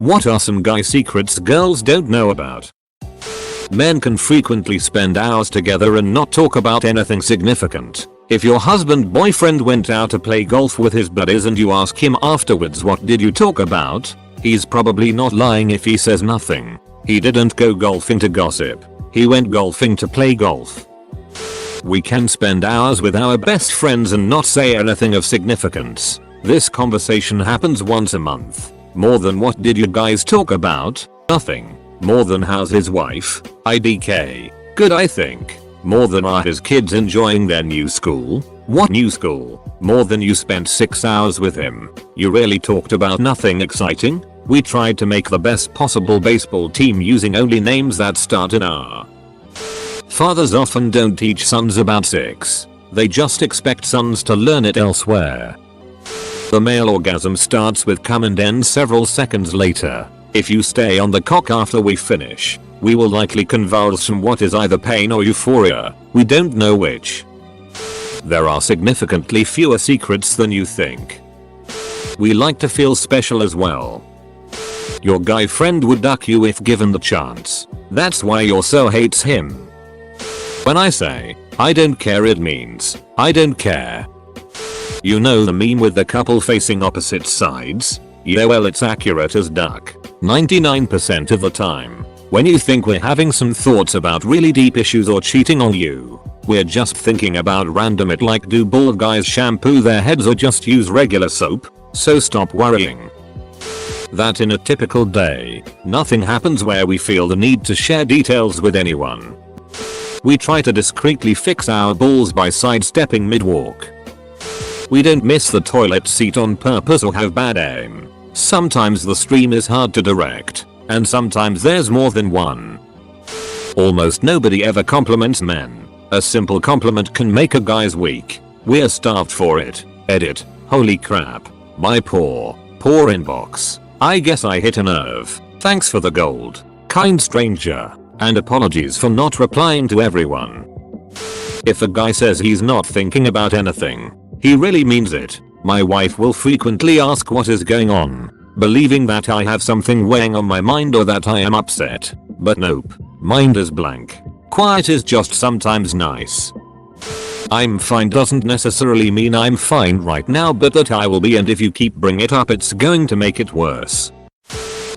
What are some guy secrets girls don't know about? Men can frequently spend hours together and not talk about anything significant. If your husband boyfriend went out to play golf with his buddies and you ask him afterwards what did you talk about, he's probably not lying if he says nothing. He didn't go golfing to gossip. He went golfing to play golf. We can spend hours with our best friends and not say anything of significance. This conversation happens once a month. More than what did you guys talk about? Nothing. More than how's his wife? IDK. Good I think. More than are his kids enjoying their new school? What new school? More than you spent 6 hours with him. You really talked about nothing exciting? We tried to make the best possible baseball team using only names that start in R. Fathers often don't teach sons about sex. They just expect sons to learn it elsewhere. The male orgasm starts with come and ends several seconds later. If you stay on the cock after we finish, we will likely convulse from what is either pain or euphoria. We don't know which. There are significantly fewer secrets than you think. We like to feel special as well. Your guy friend would duck you if given the chance. That's why your so hates him. When I say, I don't care, it means, I don't care. You know the meme with the couple facing opposite sides? Yeah, well, it's accurate as duck. 99% of the time. When you think we're having some thoughts about really deep issues or cheating on you, we're just thinking about random it, like do bald guys shampoo their heads or just use regular soap? So stop worrying. That in a typical day, nothing happens where we feel the need to share details with anyone. We try to discreetly fix our balls by sidestepping mid-walk. We don't miss the toilet seat on purpose or have bad aim. Sometimes the stream is hard to direct, and sometimes there's more than one. Almost nobody ever compliments men. A simple compliment can make a guy's week. We're starved for it. Edit. Holy crap. My poor inbox. I guess I hit a nerve. Thanks for the gold, kind stranger. And apologies for not replying to everyone. If a guy says he's not thinking about anything, he really means it. My wife will frequently ask what is going on, believing that I have something weighing on my mind or that I am upset. But nope. Mind is blank. Quiet is just sometimes nice. I'm fine doesn't necessarily mean I'm fine right now, but that I will be, and if you keep bringing it up it's going to make it worse.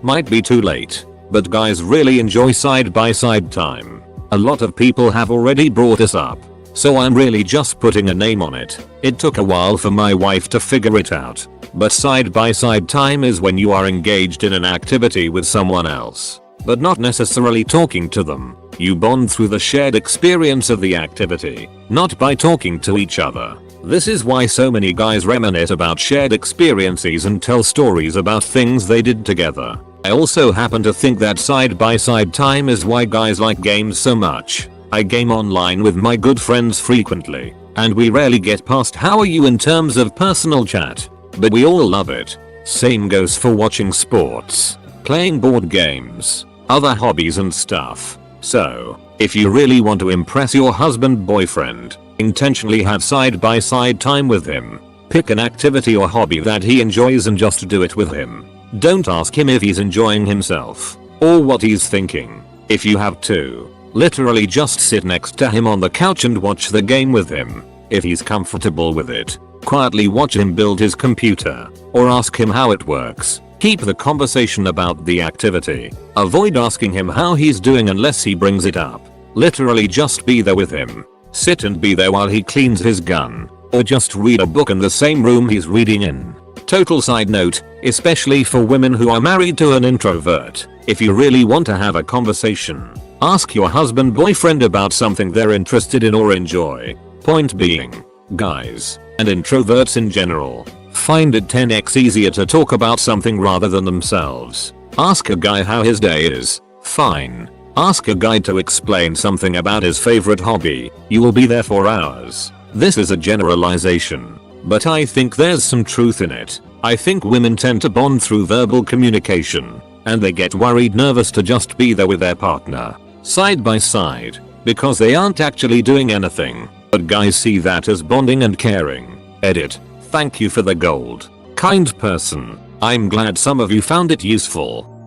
Might be too late, but guys really enjoy side-by-side time. A lot of people have already brought this up, so I'm really just putting a name on it. It took a while for my wife to figure it out, but side-by-side time is when you are engaged in an activity with someone else, but not necessarily talking to them. You bond through the shared experience of the activity, not by talking to each other. This is why so many guys reminisce about shared experiences and tell stories about things they did together. I also happen to think that side-by-side time is why guys like games so much. I game online with my good friends frequently, and we rarely get past how are you in terms of personal chat, but we all love it. Same goes for watching sports, playing board games, other hobbies and stuff. So, if you really want to impress your husband boyfriend, intentionally have side-by-side time with him. Pick an activity or hobby that he enjoys and just do it with him. Don't ask him if he's enjoying himself or what he's thinking. If you have to, literally just sit next to him on the couch and watch the game with him. If he's comfortable with it, quietly watch him build his computer or ask him how it works. Keep the conversation about the activity. Avoid asking him how he's doing unless he brings it up. Literally just be there with him. Sit and be there while he cleans his gun, or just read a book in the same room he's reading in. Total side note, especially for women who are married to an introvert, if you really want to have a conversation, ask your husband boyfriend about something they're interested in or enjoy. Point being, guys, and introverts in general, find it 10x easier to talk about something rather than themselves. Ask a guy how his day is. Fine. Ask a guy to explain something about his favorite hobby. You will be there for hours. This is a generalization, but I think there's some truth in it. I think women tend to bond through verbal communication, and they get worried nervous to just be there with their partner, side by side, because they aren't actually doing anything. But guys see that as bonding and caring. Edit. Thank you for the gold, kind person. I'm glad some of you found it useful.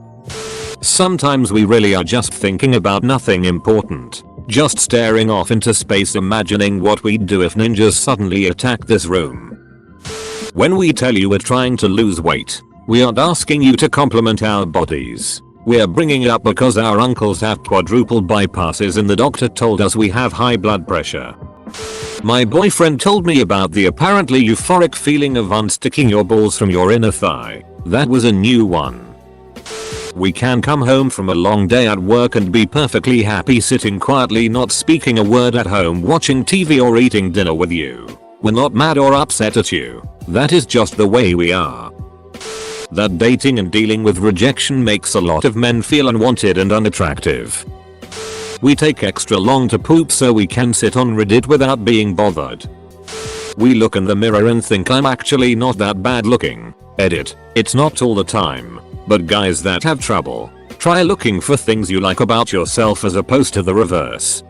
Sometimes we really are just thinking about nothing important. Just staring off into space imagining what we'd do if ninjas suddenly attacked this room. When we tell you we're trying to lose weight, we aren't asking you to compliment our bodies. We're bringing it up because our uncles have quadruple bypasses and the doctor told us we have high blood pressure. My boyfriend told me about the apparently euphoric feeling of unsticking your balls from your inner thigh. That was a new one. We can come home from a long day at work and be perfectly happy sitting quietly not speaking a word at home watching TV or eating dinner with you. We're not mad or upset at you. That is just the way we are. That dating and dealing with rejection makes a lot of men feel unwanted and unattractive. We take extra long to poop so we can sit on Reddit without being bothered. We look in the mirror and think I'm actually not that bad looking. Edit. It's not all the time. But guys that have trouble, try looking for things you like about yourself as opposed to the reverse.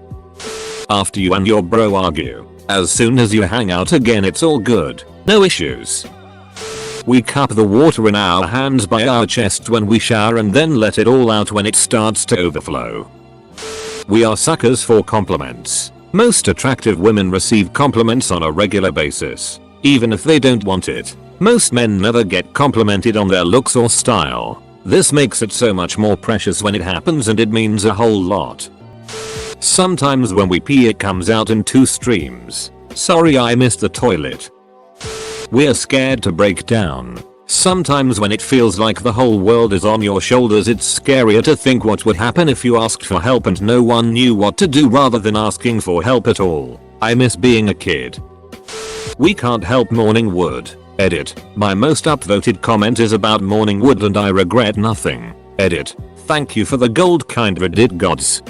After you and your bro argue, as soon as you hang out again it's all good, no issues. We cup the water in our hands by our chests when we shower and then let it all out when it starts to overflow. We are suckers for compliments. Most attractive women receive compliments on a regular basis, even if they don't want it. Most men never get complimented on their looks or style. This makes it so much more precious when it happens and it means a whole lot. Sometimes when we pee it comes out in 2 streams. Sorry I missed the toilet. We're scared to break down. Sometimes when it feels like the whole world is on your shoulders it's scarier to think what would happen if you asked for help and no one knew what to do rather than asking for help at all. I miss being a kid. We can't help mourning wood. Edit. My most upvoted comment is about mourning wood and I regret nothing. Edit. Thank you for the gold kind Reddit gods.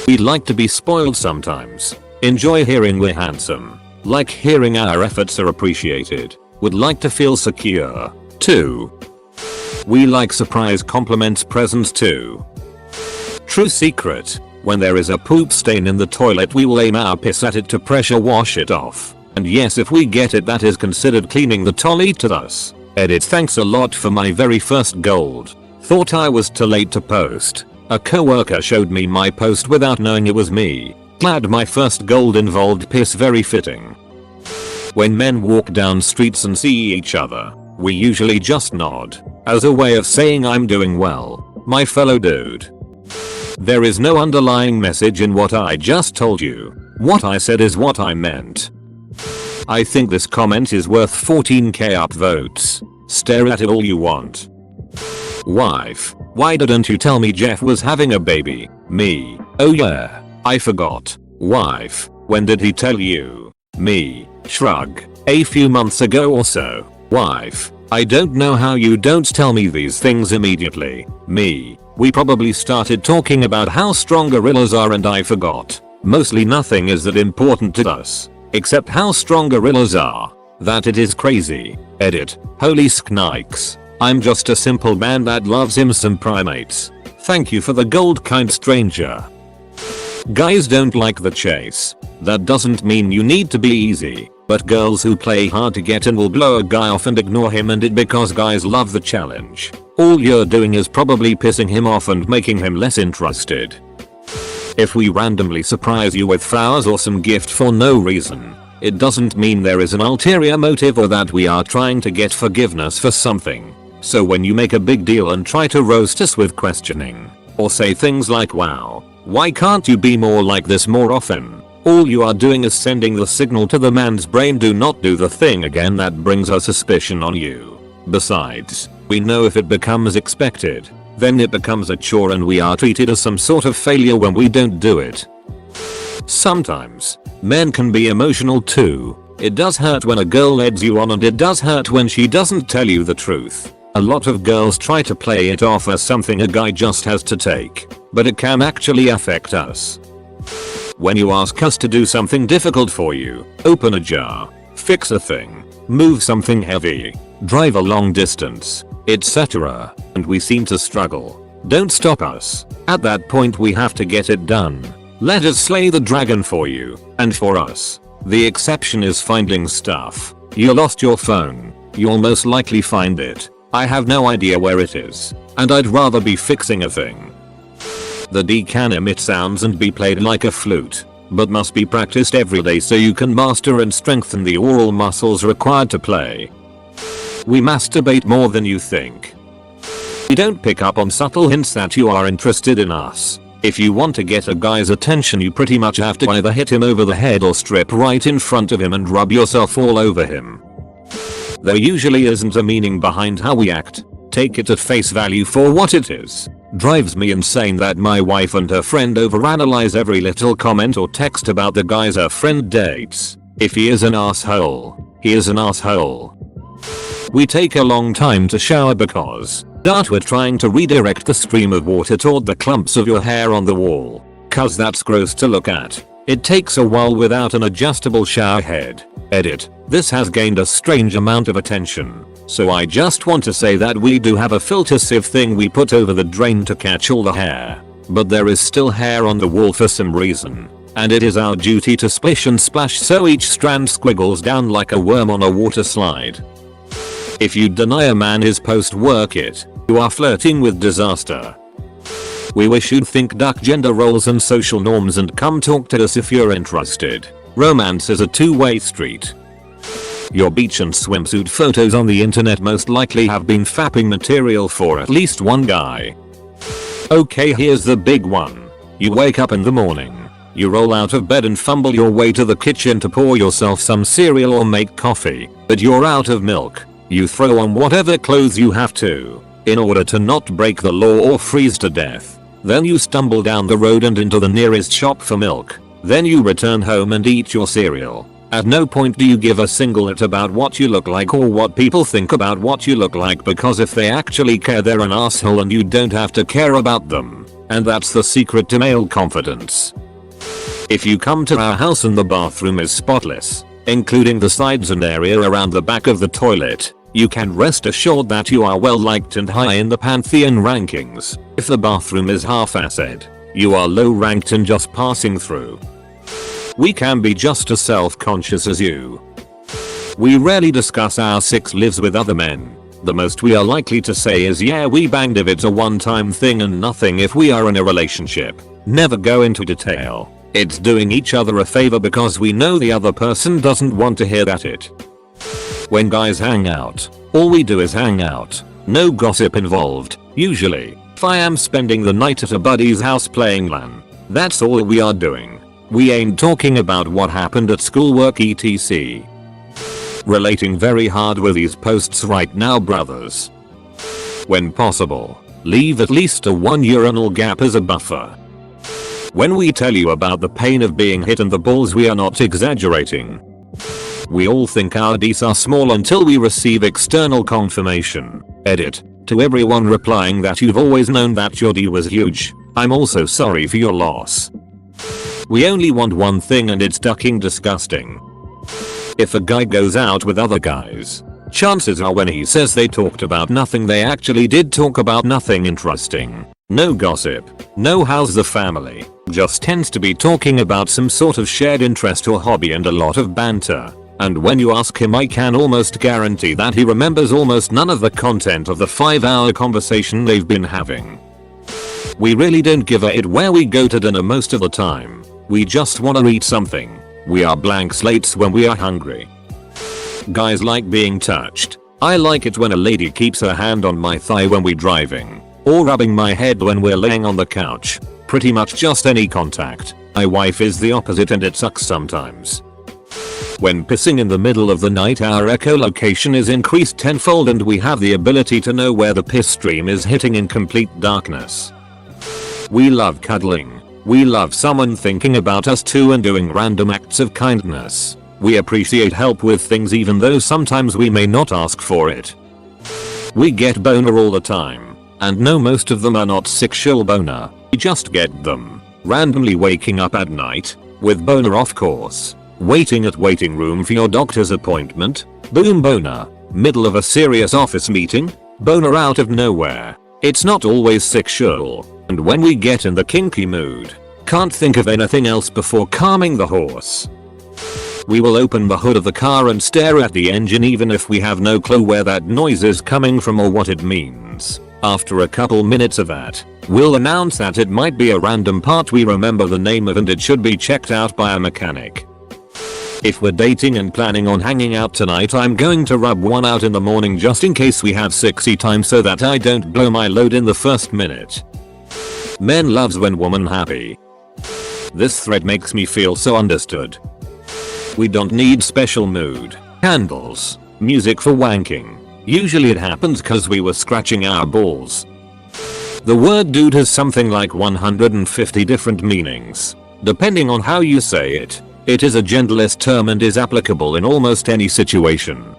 We like to be spoiled sometimes. Enjoy hearing we're handsome. Like hearing our efforts are appreciated. Would like to feel secure. 2. We like surprise compliments presents too. True secret. When there is a poop stain in the toilet we will aim our piss at it to pressure wash it off. And yes if we get it that is considered cleaning the toilet to us. Edit. Thanks a lot for my very first gold. Thought I was too late to post. A coworker showed me my post without knowing it was me. Glad my first gold involved piss, very fitting. When men walk down streets and see each other, we usually just nod. As a way of saying I'm doing well, my fellow dude. There is no underlying message in what I just told you. What I said is what I meant. I think this comment is worth 14k upvotes. Stare at it all you want. Wife. Why didn't you tell me Jeff was having a baby? Me. Oh yeah, I forgot. Wife. When did he tell you? Me. Shrug. A few months ago or so. Wife. I don't know how you don't tell me these things immediately. Me. We probably started talking about how strong gorillas are and I forgot. Mostly nothing is that important to us. Except how strong gorillas are. That it is crazy. Edit. Holy sknikes. I'm just a simple man that loves him some primates. Thank you for the gold kind stranger. Guys don't like the chase. That doesn't mean you need to be easy. But girls who play hard to get in will blow a guy off and ignore him and it because guys love the challenge. All you're doing is probably pissing him off and making him less interested. If we randomly surprise you with flowers or some gift for no reason, it doesn't mean there is an ulterior motive or that we are trying to get forgiveness for something. So when you make a big deal and try to roast us with questioning, or say things like wow, why can't you be more like this more often? All you are doing is sending the signal to the man's brain, do not do the thing again. That brings a suspicion on you. Besides, we know if it becomes expected, then it becomes a chore and we are treated as some sort of failure when we don't do it. Sometimes, men can be emotional too. It does hurt when a girl eggs you on and it does hurt when she doesn't tell you the truth. A lot of girls try to play it off as something a guy just has to take, but it can actually affect us. When you ask us to do something difficult for you, open a jar, fix a thing, move something heavy, drive a long distance, etc., and we seem to struggle, don't stop us. At that point we have to get it done. Let us slay the dragon for you, and for us. The exception is finding stuff. You lost your phone. You'll most likely find it. I have no idea where it is, and I'd rather be fixing a thing. The D can emit sounds and be played like a flute, but must be practiced every day so you can master and strengthen the oral muscles required to play. We masturbate more than you think. We don't pick up on subtle hints that you are interested in us. If you want to get a guy's attention, you pretty much have to either hit him over the head or strip right in front of him and rub yourself all over him. There usually isn't a meaning behind how we act. Take it at face value for what it is. Drives me insane that my wife and her friend overanalyze every little comment or text about the guys her friend dates. If he is an asshole, he is an asshole. We take a long time to shower because we're trying to redirect the stream of water toward the clumps of your hair on the wall. Cause that's gross to look at. It takes a while without an adjustable shower head. Edit. This has gained a strange amount of attention. So I just want to say that we do have a filter sieve thing we put over the drain to catch all the hair. But there is still hair on the wall for some reason. And it is our duty to splish and splash so each strand squiggles down like a worm on a water slide. If you deny a man his post-work it, you are flirting with disaster. We wish you'd think duck gender roles and social norms and come talk to us if you're interested. Romance is a two-way street. Your beach and swimsuit photos on the internet most likely have been fapping material for at least one guy. Okay, here's the big one. You wake up in the morning. You roll out of bed and fumble your way to the kitchen to pour yourself some cereal or make coffee, but you're out of milk. You throw on whatever clothes you have to, in order to not break the law or freeze to death. Then you stumble down the road and into the nearest shop for milk. Then you return home and eat your cereal. At no point do you give a single shit about what you look like or what people think about what you look like, because if they actually care, they're an asshole and you don't have to care about them. And that's the secret to male confidence. If you come to our house and the bathroom is spotless, including the sides and area around the back of the toilet, you can rest assured that you are well liked and high in the pantheon rankings. If the bathroom is half-assed, you are low ranked and just passing through. We can be just as self-conscious as you. We rarely discuss our sex lives with other men. The most we are likely to say is yeah, we banged if it's a one-time thing, and nothing if we are in a relationship. Never go into detail. It's doing each other a favor because we know the other person doesn't want to hear that it. When guys hang out, all we do is hang out. No gossip involved, usually. If I am spending the night at a buddy's house playing LAN, that's all we are doing. We ain't talking about what happened at schoolwork etc. Relating very hard with these posts right now, brothers. When possible, leave at least a 1 urinal gap as a buffer. When we tell you about the pain of being hit in the balls, we are not exaggerating. We all think our Ds are small until we receive external confirmation. Edit. To everyone replying that you've always known that your D was huge, I'm also sorry for your loss. We only want one thing, and it's ducking disgusting. If a guy goes out with other guys, chances are when he says they talked about nothing, they actually did talk about nothing interesting. No gossip, no how's the family, just tends to be talking about some sort of shared interest or hobby and a lot of banter. And when you ask him, I can almost guarantee that he remembers almost none of the content of the 5-hour conversation they've been having. We really don't give a shit where we go to dinner most of the time. We just wanna eat something. We are blank slates when we are hungry. Guys like being touched. I like it when a lady keeps her hand on my thigh when we're driving, or rubbing my head when we're laying on the couch. Pretty much just any contact. My wife is the opposite and it sucks sometimes. When pissing in the middle of the night, our echolocation is increased tenfold and we have the ability to know where the piss stream is hitting in complete darkness. We love cuddling. We love someone thinking about us too and doing random acts of kindness. We appreciate help with things even though sometimes we may not ask for it. We get boner all the time. And no, most of them are not sexual boner. We just get them. Randomly waking up at night with boner, of course. Waiting at waiting room for your doctor's appointment. Boom, boner. Middle of a serious office meeting. Boner out of nowhere. It's not always sexual. And when we get in the kinky mood, can't think of anything else before calming the horse. We will open the hood of the car and stare at the engine even if we have no clue where that noise is coming from or what it means. After a couple minutes of that, we'll announce that it might be a random part we remember the name of and it should be checked out by a mechanic. If we're dating and planning on hanging out tonight, I'm going to rub one out in the morning just in case we have sexy time so that I don't blow my load in the first minute. Men loves when woman happy. This thread makes me feel so understood. We don't need special mood, candles, music for wanking. Usually it happens cause we were scratching our balls. The word dude has something like 150 different meanings. Depending on how you say it, it is a genderless term and is applicable in almost any situation.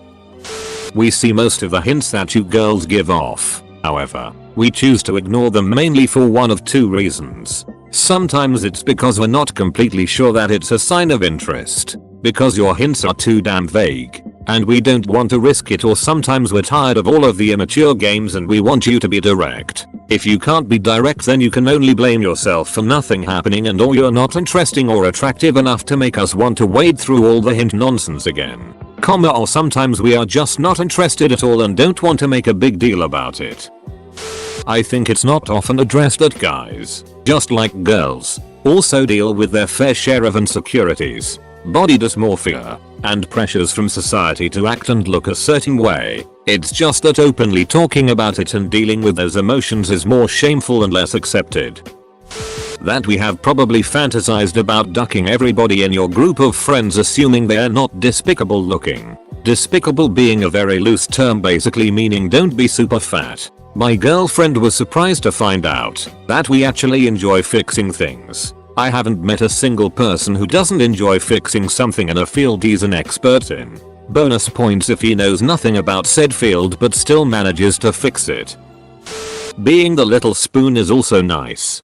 We see most of the hints that you girls give off. However, we choose to ignore them mainly for one of two reasons. Sometimes it's because we're not completely sure that it's a sign of interest, because your hints are too damn vague, and we don't want to risk it, or sometimes we're tired of all of the immature games and we want you to be direct. If you can't be direct, then you can only blame yourself for nothing happening and or you're not interesting or attractive enough to make us want to wade through all the hint nonsense again. Or sometimes we are just not interested at all and don't want to make a big deal about it. I think it's not often addressed that guys, just like girls, also deal with their fair share of insecurities, body dysmorphia, and pressures from society to act and look a certain way. It's just that openly talking about it and dealing with those emotions is more shameful and less accepted. That we have probably fantasized about ducking everybody in your group of friends assuming they are not despicable looking. Despicable being a very loose term, basically meaning don't be super fat. My girlfriend was surprised to find out that we actually enjoy fixing things. I haven't met a single person who doesn't enjoy fixing something in a field he's an expert in. Bonus points if he knows nothing about said field but still manages to fix it. Being the little spoon is also nice.